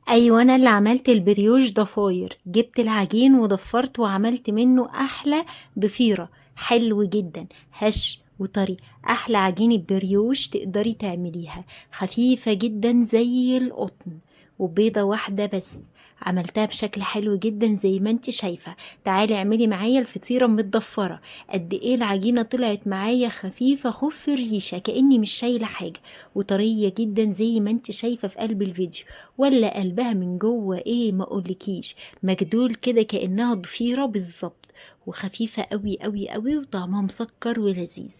ايوه، انا اللي عملت البريوش ضفاير. جبت العجين وضفرت وعملت منه احلى ضفيرة. حلو جدا، هش وطري. احلى عجينة بريوش تقدري تعمليها، خفيفة جدا زي القطن، وبيضة واحدة بس. عملتها بشكل حلو جدا زي ما انت شايفة. تعالي اعملي معايا الفطيرة متضفرة. قد ايه العجينة طلعت معايا خفيفة خف الريشة، كأني مش شايلة حاجة، وطرية جدا زي ما انت شايفة في قلب الفيديو. ولا قلبها من جوه ايه ما اقولكيش، مجدول كده كأنها ضفيرة بالظبط، وخفيفة قوي قوي قوي، وطعمها مسكر ولذيذ.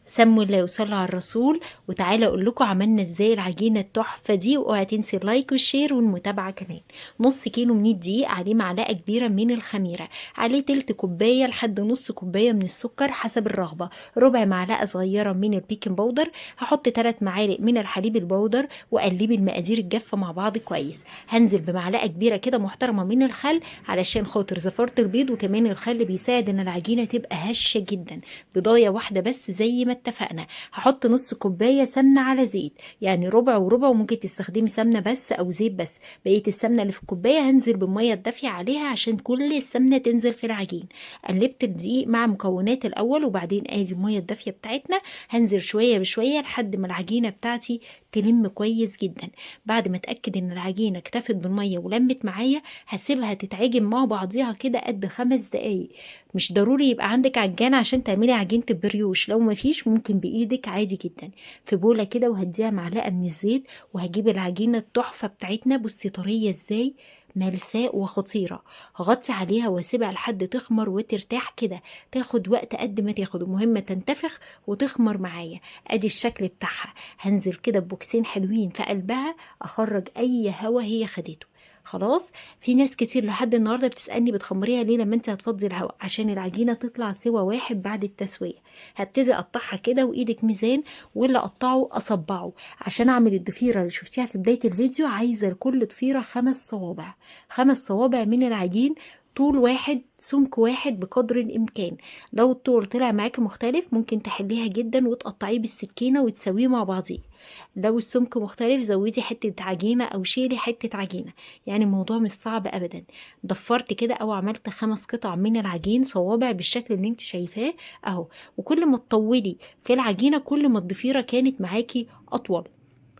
سموا الله وصلوا على الرسول. وتعالى اقول لكم عملنا ازاي العجينة التحفة دي. واوعى تنسي اللايك والشير والمتابعة كمان. نص كيلو من الدقيق، عليه معلقة كبيرة من الخميرة، عليه تلت كوباية لحد نص كوباية من السكر حسب الرغبة، ربع معلقة صغيرة من البيكنج باودر، هحط 3 معالق من الحليب البودر، وقلبي المقادير الجافة مع بعض كويس. هنزل بمعلقة كبيرة كده محترمة من الخل علشان خاطر زفارة البيض، وكمان الخل بيساعد ان العجينة تبقى هشة جدا. بضاية واحدة بس زي ما اتفقنا. هحط نص كوباية سمنة على زيت، يعني ربع وربع، وممكن تستخدمي سمنة بس او زيت بس. بقية السمنة اللي في الكوباية هنزل بالمية الدافية عليها عشان كل السمنة تنزل في العجين. قلبت الدقيق مع مكونات الاول، وبعدين ادي المية الدافية بتاعتنا. هنزل شوية بشوية لحد ما العجينة بتاعتي تلم كويس جدا. بعد ما اتاكد ان العجينه اكتفت بالميه ولمت معايا، هسيبها تتعجن مع بعضيها كده قد 5 دقايق. مش ضروري يبقى عندك عجان عشان تعملي عجينه البريوش، لو مفيش ممكن بايدك عادي جدا. في بوله كده وهديها معلقه من الزيت، وهجيب العجينه التحفه بتاعتنا. بصي طريه ازاي، ملساء وخطيرة. هغطي عليها واسيبها لحد تخمر وترتاح كده. تاخد وقت قد ما تاخد، المهم تنتفخ وتخمر معايا. ادي الشكل بتاعها. هنزل كده ببوكسين حلوين في قلبها، اخرج اي هوا هي خدته. خلاص. في ناس كتير لحد النهارده بتسالني بتخمريها ليه لما انت هتفضي الهواء؟ عشان العجينه تطلع سوا واحد بعد التسويه. هبتدي اقطعها كده وايدك ميزان، واللي اقطعه اصبعه. عشان اعمل الضفيره اللي شفتيها في بدايه الفيديو، عايزه لكل ضفيره 5 صوابع. 5 صوابع من العجين، طول واحد سمك واحد بقدر الامكان. لو الطول طلع معاكي مختلف ممكن تحليها جدا وتقطعيه بالسكينه وتسويه مع بعضيه. لو السمك مختلف زودي حته عجينه او شيلي حته عجينه. يعني الموضوع مش صعب ابدا. ضفرت كده او عملت 5 قطع من العجين صوابع بالشكل اللي انت شايفاه اهو. وكل ما تطولي في العجينه كل ما الضفيره كانت معاكي اطول.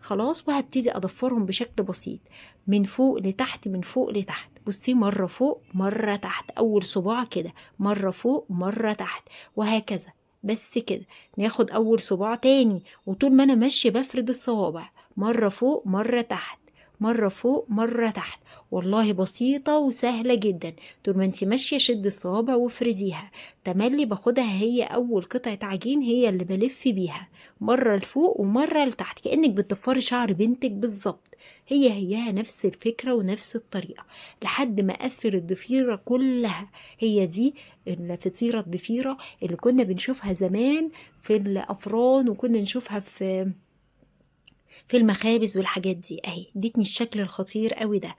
خلاص. وهبتدي اضفرهم بشكل بسيط، من فوق لتحت من فوق لتحت. بصي، مرة فوق مرة تحت، اول صباع كده، مرة فوق مرة تحت، وهكذا. بس كده. ناخد اول صباع تاني، وطول ما انا ماشية بفرد الصوابع، مرة فوق مرة تحت، مرة فوق مرة تحت. والله بسيطة وسهلة جدا. طول ما انت ماشية شد الصوابع وافرديها. تملي باخدها هي اول قطعة عجين هي اللي بلف بيها، مرة لفوق ومرة لتحت، كأنك بتضفري شعر بنتك بالظبط. هي نفس الفكرة ونفس الطريقة، لحد ما أقفل الضفيرة كلها. هي دي الفطيرة الضفيرة اللي كنا بنشوفها زمان في الأفران، وكنا نشوفها في المخابز والحاجات دي. اهي ادتني الشكل الخطير قوي ده.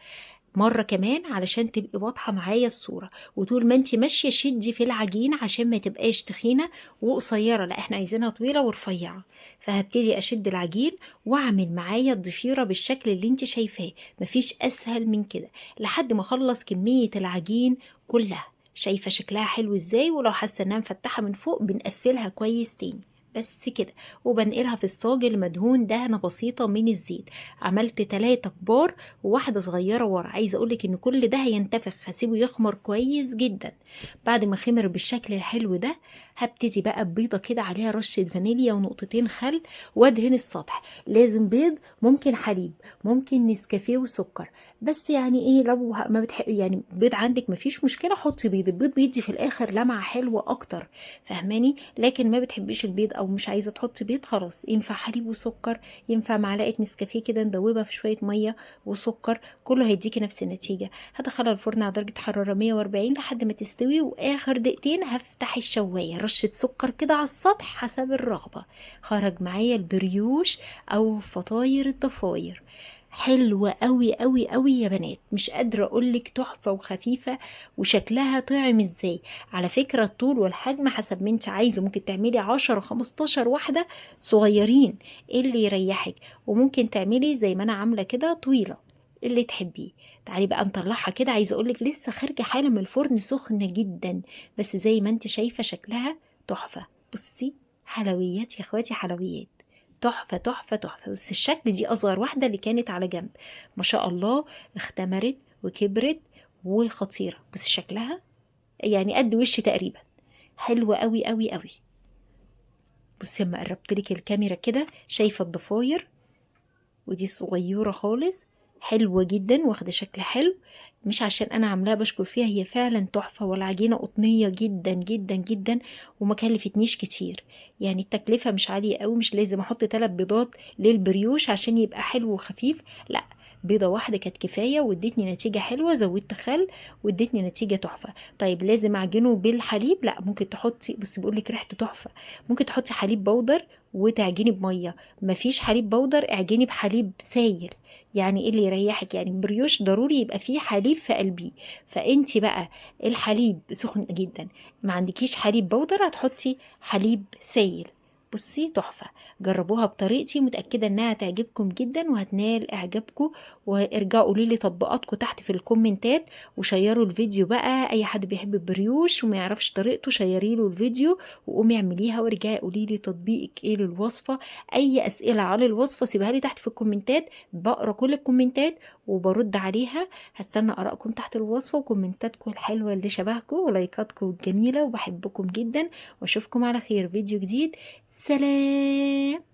مرة كمان علشان تبقي واضحة معايا الصورة. وطول ما انت ماشية شدي في العجين عشان ما تبقاش تخينة وقصيرة، لا احنا عايزينها طويلة ورفيعة. فهبتدي اشد العجين واعمل معايا الضفيرة بالشكل اللي انت شايفاه. مفيش اسهل من كده، لحد ما اخلص كمية العجين كلها. شايفة شكلها حلو ازاي؟ ولو حاسة انها مفتحة من فوق بنقفلها كويس تاني. بس كده. وبنقلها في الصاج المدهون دهنة بسيطة من الزيت. عملت 3 كبار وواحدة صغيرة ورا. عايزة اقولك ان كل ده هينتفخ، هسيبه يخمر كويس جدا. بعد ما خمر بالشكل الحلو ده، هبتدي بقى ببيضة كده عليها رشة فانيليا ونقطتين خل، وادهن السطح. لازم بيض، ممكن حليب، ممكن نسكافيه وسكر. بس يعني ايه، لو ما بتحب يعني بيض عندك مفيش مشكلة، حطي بيض. البيض بيدي في الاخر لمعة حلوة اكتر، فهماني؟ لكن ما بتحبيش البيض او مش عايزة تحطي بيض، خلاص ينفع حليب وسكر. ينفع معلقة نسكافيه كده ندوبها في شوية مية وسكر، كله هيديكي نفس النتيجة. هدخلها الفرن على درجة حرارة 140 لحد ما تستوي، واخر دقيقتين هفتح الشواية، رشة سكر كده على السطح حسب الرغبة. خرج معايا البريوش او فطاير الضفاير. حلوة قوي قوي قوي يا بنات، مش قادرة اقولك تحفة وخفيفة، وشكلها طعم ازاي. على فكرة الطول والحجم حسب ما انت عايزة، ممكن تعملي 10 15 واحدة صغيرين، ايه اللي يريحك. وممكن تعملي زي ما انا عاملة كده طويلة، اللي تحبيه. تعالي بقى نطلعها كده. عايزه اقولك لسه خارجه حالا من الفرن سخنه جدا، بس زي ما انت شايفه شكلها تحفه. بصي حلويات يا اخواتي، حلويات تحفه تحفه تحفه. بس الشكل دي اصغر واحده اللي كانت على جنب، ما شاء الله اختمرت وكبرت وخطيره. بس شكلها يعني قد وش تقريبا، حلوه قوي قوي قوي. بصي اما قربت لك الكاميرا كده، شايفه الضفاير، ودي صغيرة خالص، حلوة جدا واخدة شكل حلو. مش عشان انا عاملاها بشكر فيها، هي فعلا تحفة، والعجينة قطنية جدا جدا جدا، وما كلفتنيش كتير. يعني التكلفة مش عالية قوي، مش لازم احط 3 بيضات للبريوش عشان يبقى حلو وخفيف، لا، بيضة واحدة كانت كفاية وادتني نتيجة حلوة. زودت خل وادتني نتيجة تحفة. طيب لازم اعجنه بالحليب؟ لا، ممكن تحطي، بس بقولك ريحته تحفة، ممكن تحطي حليب بودر وتعجني بمية. مفيش حليب بودر، اعجني بحليب سايل. يعني ايه اللي يريحك؟ يعني بريوش ضروري يبقى فيه حليب في قلبيه، فانتي بقى الحليب سخن جدا، ما عندكيش حليب بودر، هتحطي حليب سايل. بصي تحفة، جربوها بطريقتي، متأكدة انها تعجبكم جدا وهتنال اعجابكم. وارجعوا قولوا لي تطبيقاتكم تحت في الكومنتات، وشيروا الفيديو بقى. اي حد بيحب البريوش وما يعرفش طريقته شيري له الفيديو، وقومي اعمليها وارجعي قولي لي تطبيقك ايه للوصفة. اي اسئلة على الوصفة سيبها لي تحت في الكومنتات، بقرا كل الكومنتات وبرد عليها. هستنى ارائكم تحت الوصفة وكومنتاتكم الحلوة اللي شبهكم ولايكاتكم الجميلة، وبحبكم جدا، واشوفكم على خير فيديو جديد. سلام.